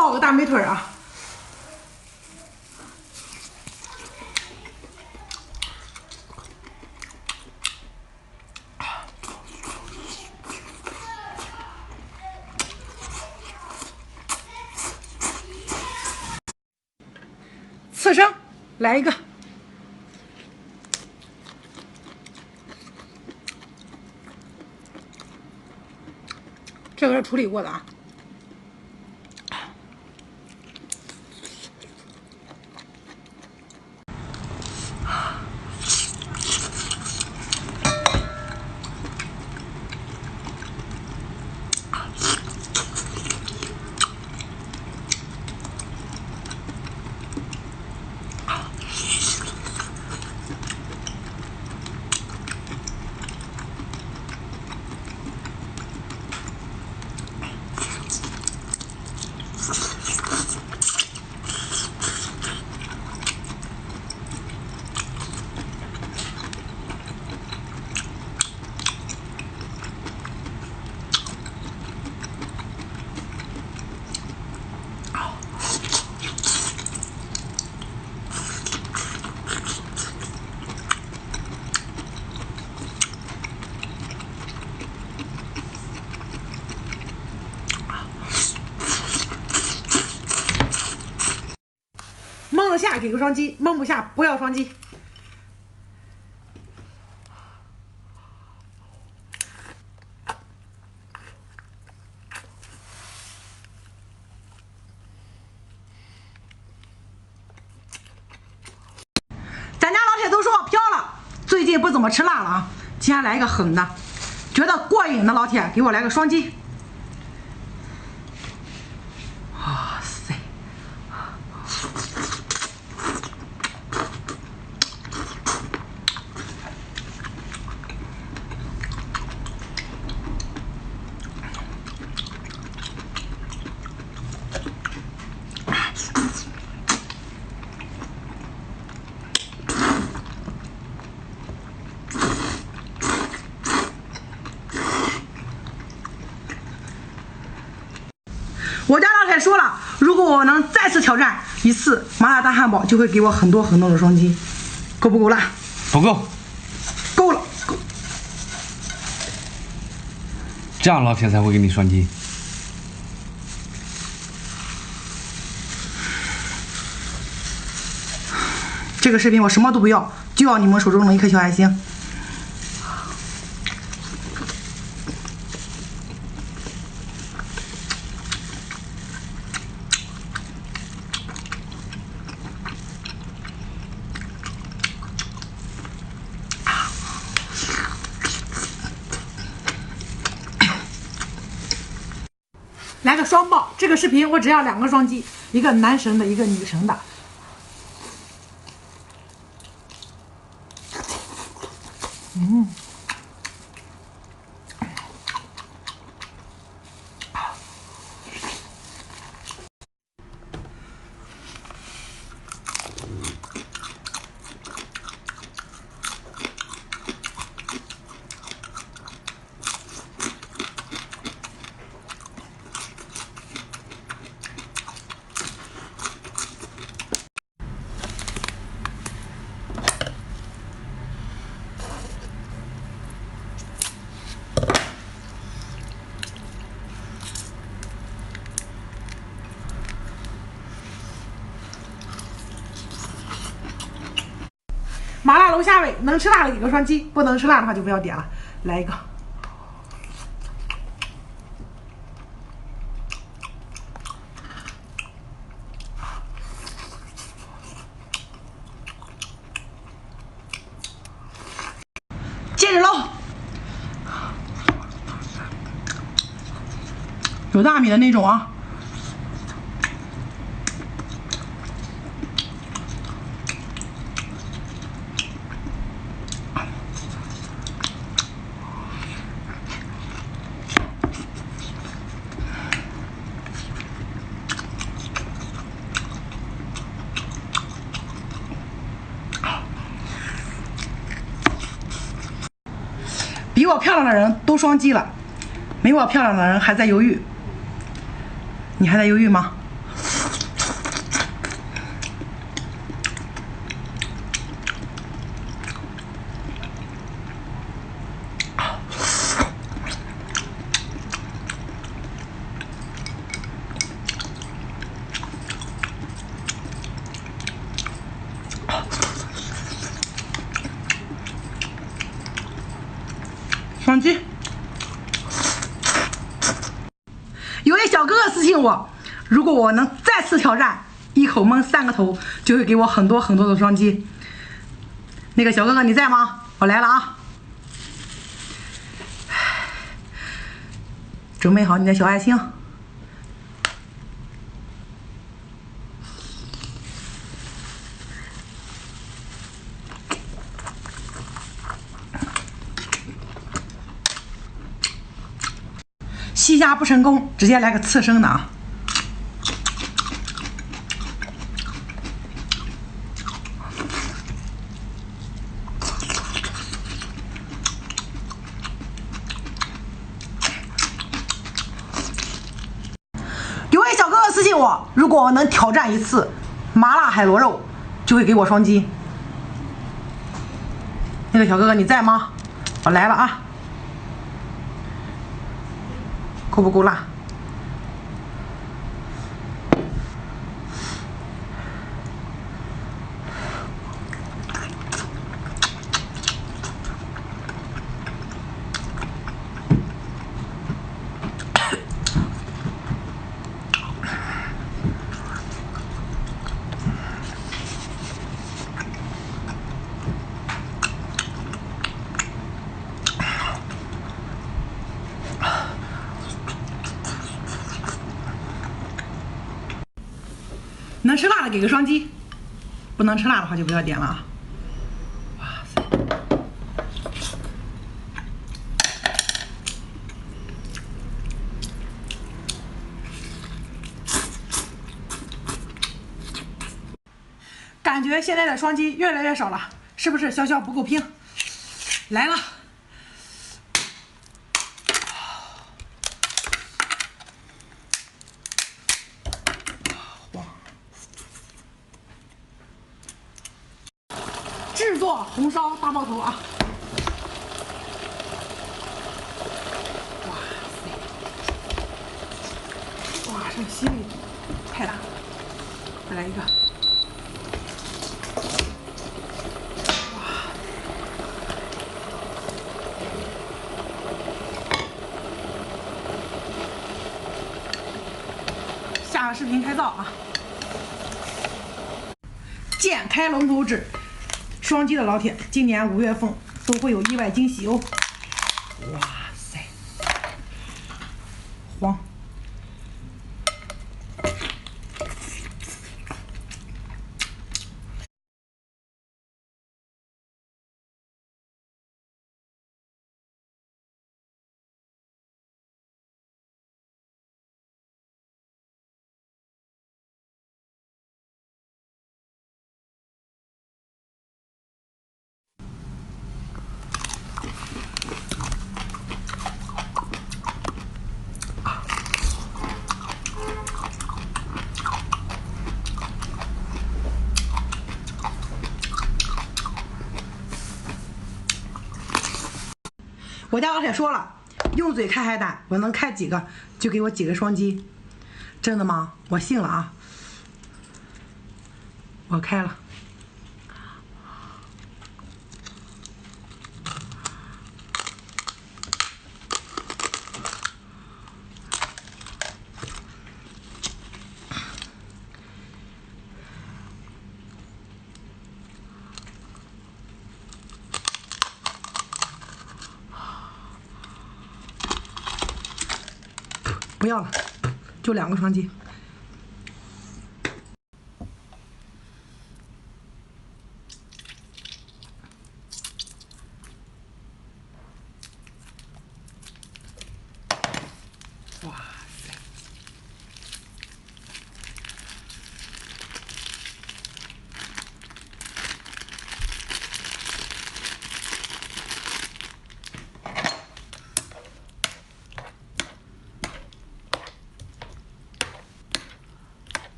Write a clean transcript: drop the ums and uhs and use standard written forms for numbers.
爆个大美腿啊！刺身来一个，这个是处理过的啊。蒙得下给个双击，蒙不下不要双击。咱家老铁都说飘了，最近不怎么吃辣了啊，今天来一个狠的，觉得过瘾的老铁给我来个双击。哇塞！我家老铁说了，如果我能再次挑战一次麻辣大汉堡，就会给我很多的双击，够不够辣？不够，够了，够。这样老铁才会给你双击。这个视频我什么都不要，就要你们手中的一颗小爱心。来个双爆！这个视频我只要2个双击，一个男神的，一个女神的。麻辣楼下尾，能吃辣的给个双击，不能吃辣的话就不要点了。来一个，接着捞，有大米的那种啊。比我漂亮的人都双击了，没我漂亮的人还在犹豫。你还在犹豫吗？私信我，如果我能再次挑战一口蒙3个头，就会给我很多很多的双击。那个小哥哥你在吗？我来了啊！准备好你的小爱心。吸虾不成功，直接来个刺身的啊！有位小哥哥私信我，如果我能挑战一次麻辣海螺肉，就会给我双击。那个小哥哥你在吗？我来了啊！够不够辣？能吃辣的给个双击，不能吃辣的话就不要点了啊！哇塞！感觉现在的双击越来越少了，是不是潇潇不够拼？来了！制作红烧大爆头啊！哇塞！哇，这吸力太大了，再来一个！哇！下个视频开灶啊！剪开龙头纸。双击的老铁，今年5月份都会有意外惊喜哦！哇塞，黄，我家老铁说了，用嘴开海胆，我能开几个就给我几个双击。真的吗？我信了啊！我开了。不要了，就2个双击。